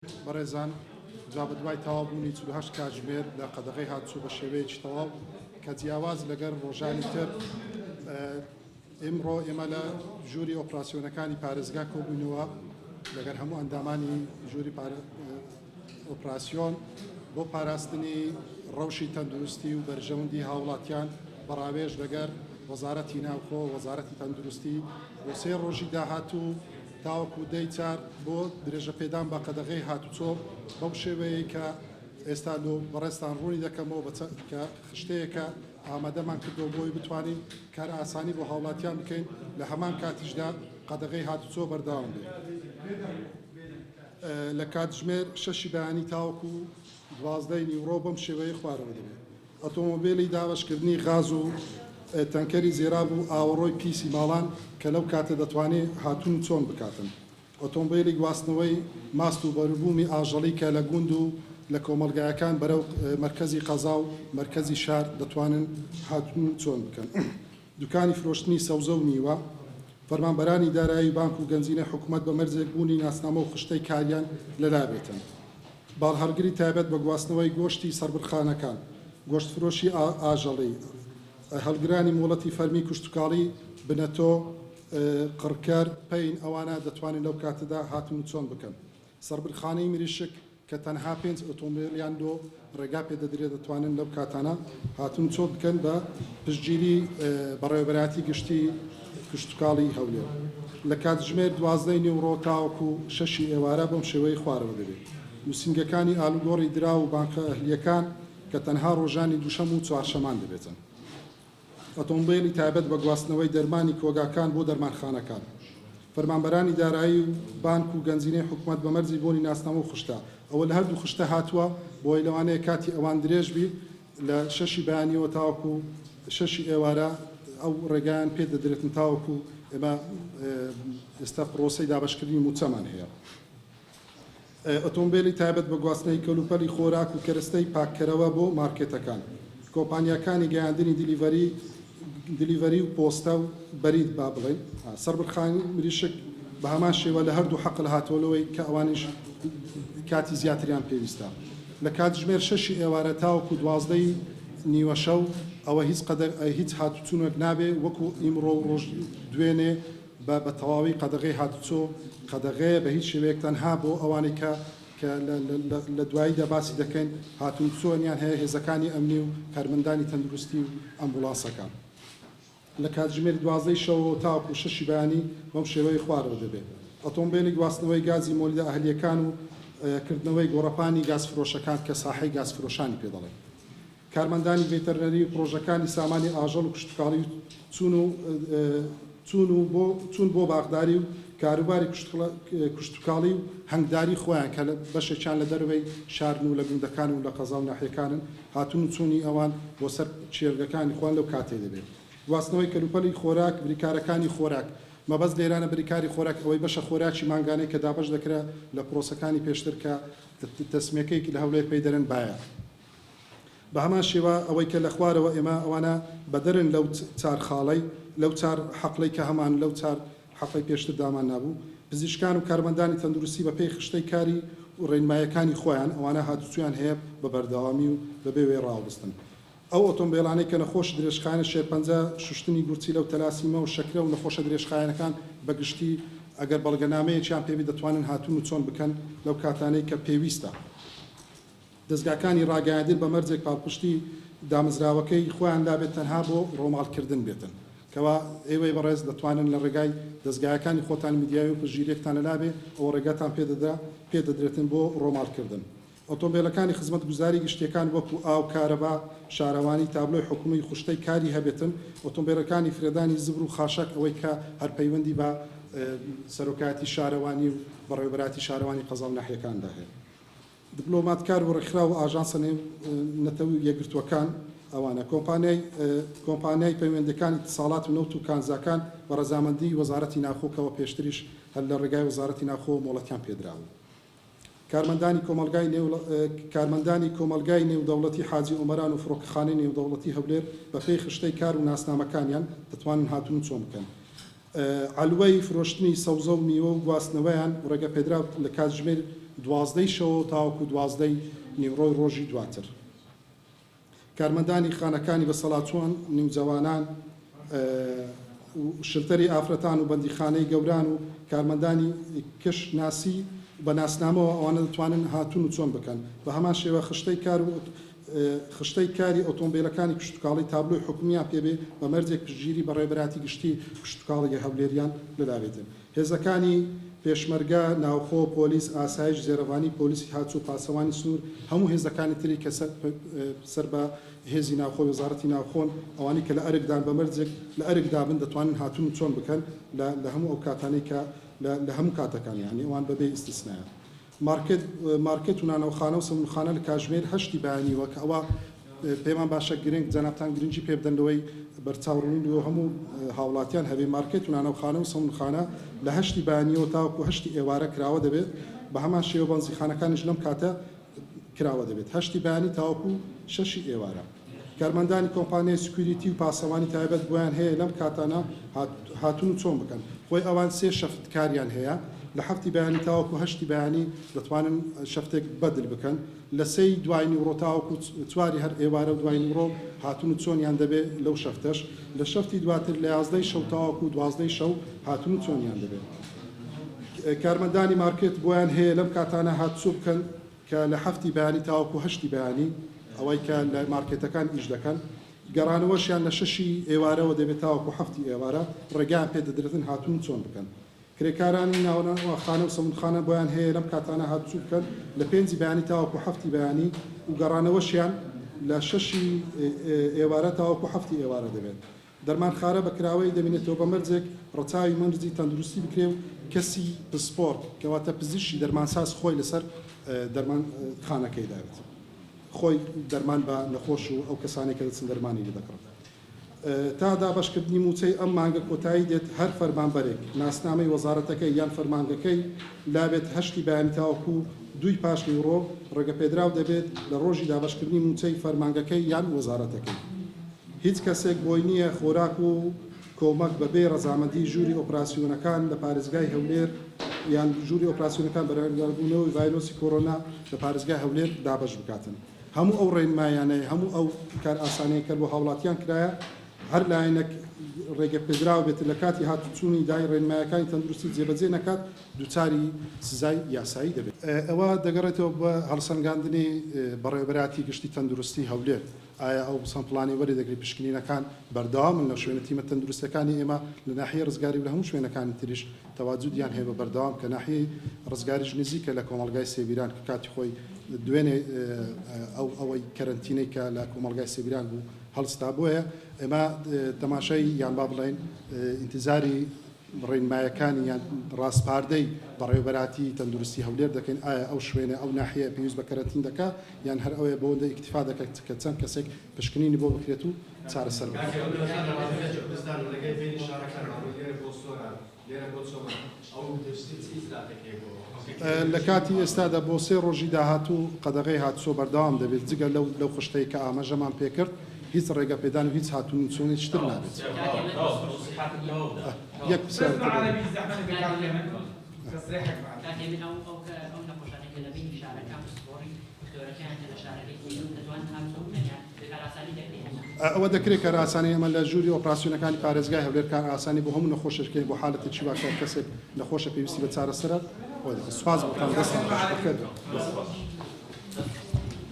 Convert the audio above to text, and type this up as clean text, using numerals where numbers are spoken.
بەڕێزان جا بە دوای تەواوبوونی 48 کاتژمێر لە قەدەغەی هاتوچوو بە شێوەیەکی تەواو کە جیاواز لەگەر ڕۆژانی تر ئێمڕۆ ئێمە لە ژووری ئۆپراسیۆنەکانی پارێزگا کۆبوونەوە لەگەر هەموو ئەندامانی ژووری ئۆپراسیۆن بۆ پاراستنی ڕەوشی تەندروستی و بەرژەوەندی هاوڵاتیان بەڕاوێژ لەگەر وەزارەتی ناوخۆ وەزارەتی تەندروستی بۆ 3 ڕۆژی داهاتوو تاوەکو دەی چار بۆ درێژە پێدان بە قەدەغەی هاتوچۆ بەو شێوەیە کە ئێستا بەڕێستان ڕوونی دەکەمەوە کە خشتەیەکە ئامادەمان کردەوە بۆی بتوانین کار ئاسانی بۆ هاوڵاتیان بکەین لە هەمان کاتیشدا قەدەغەی هاتوچۆ بەردەوام بێت. لە کاتژمێر 6 بەیانی تاوەکو 12 نیوڕۆ بەم شێوەیە خوارەوە دەبێت. ئۆتۆمۆبیلی داوەشکردنی غاز و تەنکەری زێراب و ئاوەڕۆی پیسی ماڵان کە لەو کاتە دەتوانێت هاتوون چۆن بکاتن. ئۆتۆمبیلی گواستنەوەی ماست و بەروبوومی ئاژەڵی کە لە گوند و لە کۆمەلگایەکان بەرەو مرکزی قەزا و مرکزی شار دەتوانن هاتوون چۆن بکەن. دوکانی فرۆشتنی سەوزە و میوە فەرمانبەرانی دارایی بانک و گەنجینە حکوومەت بە مەرجێک بوونی ناسنامە و خشتەی کاریان لەلا بێتن. باڵهەرگری تایبەت بە گواستنەوەی گۆشتی سەربرخانەکان، گۆشتفرۆشی ئاژەڵی، هەڵگرانی مۆڵەتی فەرمی کوشتتوکاڵی بنەتۆ قڕکەر پەین ئەوانە دەتوانین لەو کاتەدا هاتون چۆن بکەن. سەربرخانەی مریشک کە تەنها 5 ئۆتۆمبیلیان دۆ ڕێگا پێ دەدرێت دەتوانن لەو کاتانە هاتون چۆن بکەن بە پشتگیری بەڕێوەبەراتی گشتی کوشتتوکاڵی هەولێر. لە کاتژمێر 12 نیوڕۆ تاوەکو 6 ئێوارە بەم شێوەی خوارەوە دەبێت. نووسنگەکانی ئالوگۆڕی درا و بانکە ئەهلیەکان کە تەنها ڕۆژانی دووشەم و چوارشەمان دەبێتن. ئۆتۆمبیلی تایبەت بە گواستنەوەی دەرمانی کۆگاکان بۆ دەرمانخانەکان. فەرمانبەرانی دارایی و بانک و گەنجینەی حکوومەت بە مەرجی بۆنی ناسنامە و خشتە ئەوە لە هەردوو خشتە هاتووە بۆی لەوانەیە کاتی ئەوان درێژ بی لە 6 بەیانیەوە تاوەکو 6 ئێوارە ئەو ڕێگایان پێ دەدرێتن تاوەکو ئێمە ئێستا پرۆسەی دابەشکردنی موچەمان هەیە. ئۆتۆمبیلی تایبەت بە گواستنەی کەلوپەلی خۆراک و کەرەستەی پاککەرەوە بۆ مارکێتەکان. کۆمپانیاکانی گەیاندنی دیلیڤەری و پۆستە و بەرید با بڵێن. سەربرخانی مریشک بە هەمان شێوە لە هەردوو حەق لە هاتۆلەوەی کە ئەوانیش کاتی زیاتریان پێویستە. لە کاتژمێر 6 ئێوارە تاوەکو 12 نیوە شەو ئەوە هیچ هاتوچوونێک نابێ وەکو ئیمڕۆ ڕۆژ دوێنێ بە تەواوی قەدەغەی هاتوچۆ قەدەغەیە بە هیچ شێوەیەک تەنها بۆ ئەوانەی کە لە دواییدا باسی دەکەین هاتوون چۆنیان هەیە هێزەکانی ئەمنی و کارمەندانی تەندروستی و ئەمبولانسەکان. لە کاتژمێر 12 شەو تاوەکو 6 بەیانی بەم شێوەی خوارەوە دەبێت. ئۆتۆمبیلی گواستنەوەی گازی مۆلیدە ئەهلیەکان و کردنەوەی گۆڕەپانی گازفرۆشەکان کە ساحەی گازفرۆشانی پێ دەڵێن. کارمەندانی ڤێتەرنەری و پرۆژەکانی سامانی ئاژەڵ و کوشتتوکاڵی چوون بۆ باغداری و کاروباری کوشتتوکاڵی و هەنگداری خۆیان کە بەشێکیان لە دەروەی شارن و لە گوندەکان و لە قەزا و ناحیەکانن هاتوون و چوونی ئەوان بۆ سەر چێرگەکانی خۆیان لەو کاتێ دەبێت. گواستنەوەی کەلوپەلی خۆراک بریکارەکانی خۆراک مەبەست لێرانە بریکاری خۆراک ئەوەی بەشە خۆراکی مانگانەی کە دابش دەکرا لە پرۆسەکانی پێشتر کە تەسمیەکەی لە هەولێر پێی دەرن باە. بە هەمان شێوە ئەوەی کە لە خوارەوە ئێمە ئەوانە بەدەرن لەو چار خاڵی لەو چار حەقڵی کە هەمان لەو چار حەقی پێشتر دامان نابوو. پزیشکان و کارمەندانی تەندروستی بە پێی خشتەی کاری و ڕێنمایەکانی خۆیان ئەوانە هاتوچویان هەیە بە بەردەوامی و بەبێ وێ ڕاوبستن. ئەو ئۆتۆمبیلانەی کە نەخۆش درێژخایەنە شێرپەنجە شوشتنی گورچی لەو تەلاسیمە و شەکرە و نەخۆشە درێژخایەنەکان بەگشتی ئەگەر بەڵگەنامەیەکیان پێوی دەتوانن هاتوون و چۆن بکەن لەو کاتانەی کە پێویستە. دەستگاکانی ڕاگەیاندن بە مەرجێک پاڵپشتی دامەزراوەکەی خۆیان دابێت تەنها بۆ ڕۆماڵکردن بێتن کەوا ئێوەی بەڕێز دەتوانن لە ڕێگای دەستگایەکانی خۆتان میدیایی و پژگیرێکتان لەلابێ ئەوە ڕێگاتان پێ دەدرێتن بۆ ڕۆماڵکردن. ئۆتۆمبیلەکانی خزمەت گوزاری گشتیەکان وەکو ئاو کارەبا شارەوانی تابلۆی حکوومی خوشتەی کاری هەبێتن. ئۆتۆمبیلەکانی فرێدانی زبر و خاشەک ئەوەی کە هەر پەیوەندی بە سەرۆکاتی شارەوانی و بەڕێوەبەراتی شارەوانی قەزا و ناحیەکاندا هەیە. دیپلۆماتکار و ڕێکخرا و ئاژانسە نەتەوەی یەکگرتووەکان ئەوانە کۆمپانیای پەیوەندەکانی اتصالات و نەوت و کانزاکان بە ڕەزامەندی وەزارەتی ناوخۆکەوە پێشتریش هەر لە ڕێگای وەزارەتی ناوخۆ مۆڵەتیان پێدراوە. کارمەندانی کۆمەلگای نێودەوڵەتی حاجی ئۆمەران و فڕۆکەخانەی نێودەوڵەتی هەولێر بە پێی خشتەی کار و ناسنامەکانیان دەتوانن هاتوون چۆن بکەن. علوەی فرۆشتنی سەوزە و میوە و گواستنەوەیان ڕێگە پێدرا لە کاتژمێر 12 شەو تاوەکو 12 نیوڕۆی ڕۆژی دواتر. کارمەندانی خانەکانی بەسەڵاتچوان نیمجەوانان شلتەری ئافرەتان و بەندیخانەی گەوران و کارمەندانی کەش ناسی بە ناسنامەوە ئەوانە دەتوانن هاتوون و چۆن بکەن بە هەمان شێوە خشتەی کاری ئۆتۆمبیلەکانی کشتتوکاڵی تابلۆی حکومیان پێبێ بە مەرجێک پشتگیری بە ڕێبەراتی گشتی کشتتوکاڵی هەولێریان لەداوێتن. هێزەکانی پێشمەرگە ناوخۆ پۆلیس ئاسایش زێرەوانی پۆلیسی هاتوو پاسەوانی سنوور هەموو هێزەکانی تری کە سەر بە هێزی ناوخۆ وەزارەتی ناوخۆن ئەوانی کە لە ئەرکدان بە مەرجێک لە ئەرکدابن دەتوانن هاتوون و چۆن بکەن لە هەموو ئەو کاتانەی کە لە هەموو کاتەکانی یعنی ئەوان بەبێ ئیستیسنایە. مارکێت و نانەوخانە و سەمونخانە لە کاتژمێر 8 بەیانیوە کە ئەوە پێمان باشە گرنگ جەنابتان گرنگی پێ بدەنەوەی بەرچاوڕوونی و هەموو هاوڵاتیان هەبێ مارکێت و نانەوخانە و سەمونخانە لە 8 بەیانیەوە تاوەکو 8 ئێوارە کراوە دەبێت بە هەمان شێوە بەنزیخانەکانیش لەم کاتە کراوە دەبێت 8 بەیانی تاوەکو 6 ئێوارە. کارمەندانی کۆمپانیای سکوریتی و پاسەوانی تایبەت بۆیان هەیە لەم کاتانە هاتوون و چۆن بکەن خۆی ئەوان 3 شەفت کاریان هەیە لە 7 بەیانی تاوەکو 8 بەیانی دەتوانن شەفتێک بەدل بکەن لە 3 دوای نیوڕۆ تاوەکو 4 هەر ئێوارە و دوای نیوڕۆ هاتوون و چۆنیان دەبێت لەو شەفتەش لە شەفتی دواتر لە 11 شەو تاوەکو 12 شەو هاتوون و چۆنیان دەبێت. کارمەندانی مارکێت بۆیان هەیە لەم کاتانە هاتوو بکەن کە لە 7 بەیانی تاوەکو 8 بەیانی ئەوەی کە لە مارکێتەکان ئیش دەکەن گەڕانەوەشیان لە 6 ئێوارەوە دەبێت تاوەکو 7 ئێوارە ڕێگەیان پێ دەدرێتن هاتوون چۆن بکەن. کرێکارانی ناوخانە و سەمونخانە بۆیان هەیە لەم کاتانە هاتوو بکەن لە 5 بەیانی تاوەکو 7 بەیانی و گەڕانەوەشیان لە 6 ئێوارە تاوەکو 7 ئێوارە دەبێت. دەرمانخانە بەکراوەی دەبێتەوە بە مەرجێک ڕەچاوی مەرجی تەندروستی بکرێ و کەسی پسپۆرت کەواتە پزیشکی دەرمانساز خۆی لەسەر دەرمانخانەکەی داوێت. خۆی دەرمان بە نەخۆش و ئەو کەسانی کە دەچن دەرمانی لێ دەکڕن. تا دابشکردنی موچەی ئەم مانگە کۆتایی دێت هەر فەرمانبەرێک ناسنامەی وەزارەتەکەی یان فەرمانگەکەی لابێت 8 بەیانی تاوەکو 2 پاش نیوڕۆ ڕێگەپێدراو دەبێت لە ڕۆژی دابشکردنی موچەی فەرمانگەکەی یان وەزارەتەکەی. هیچ کەسێک بۆی نییە خۆراک و کۆمەک بەبێ ڕەزامەندی ژووری ئۆپراسیۆنەکان لە پارێزگای هەولێر یان ژووری ئۆپراسیۆنەکان بەرەنگاربوونەوەی ڤایرۆسی کۆرۆنا لە پارێزگای هەولێر دابەش بکاتن. هەموو ئەو ڕێنمایانەیە هەموو ئەو کار ئاسانەیە کە بۆ هاوڵاتیان کرایە هەر لایەنێک ڕێگەپێدراو بێت لە کاتی هاتوچوونی دای ڕێنمایەکانی تەندروستی جێبەجێ نەکات دووچاری سزای یاسایی دەبێت. ئەوە دەگەڕێتەوە بە هەڵسەنگاندنی بەڕێوەبەراتی گشتی تەندروستی هەولێر. ئایا ئەو سەمپڵانی وەردەگری پشکنینەکان بەردەوامن لە شوێنە تیمە تەندروستەکانی ئێمە لە ناحیە ڕزگاری و لە هەموو شوێنەکانی تریش تەواجودیان هەیە بە بەردەوام کە ناحیەی ڕزگاریش نزیکە لە کۆمەڵگای سێبیران کە کاتی خۆی دوێنێ ئەوەی کەرەنتینەی کە لە کۆمەڵگای سێبیران بوو هەڵستا بۆیە ئێمە تەماشای یان با بڵێن ئینتیزاری ڕێنمایەکانی یان ڕاستپاردەی بەڕێوەبەراتی تەندروستی هەولێر دەکەین ئایا ئەو شوێنە ئەو ناحیە پێویست بە کەرەنتین دەکا یان هەر ئەوەیە بۆەوەندە ئیکتیفا دەکات کە چەند کەسێک پشکنینی بۆ بکرێت و چارەسەر لە کاتی ئێستادا بۆ 3 ڕۆژی داهاتوو قەدەغەی هاتووە بەردەوام دەبێت جگە لەو خشتەی کە ئاماژەمان پێکرد هیچ ڕێگەپێدان و هیچ هاتوون چۆنی شتر نابێت. یەک ئەوە دەکرێت کە ئاسانی ئەمە لە ژووری ئۆپراسیۆنەکانی پارێزگای هەولێر کار ئاسانی بۆ هەموو نەخۆشەکەی بۆ حالەتێکی واکە کەسێک نەخۆشە پێویستی بە چارەسەرە سوپاس بۆتان دەستان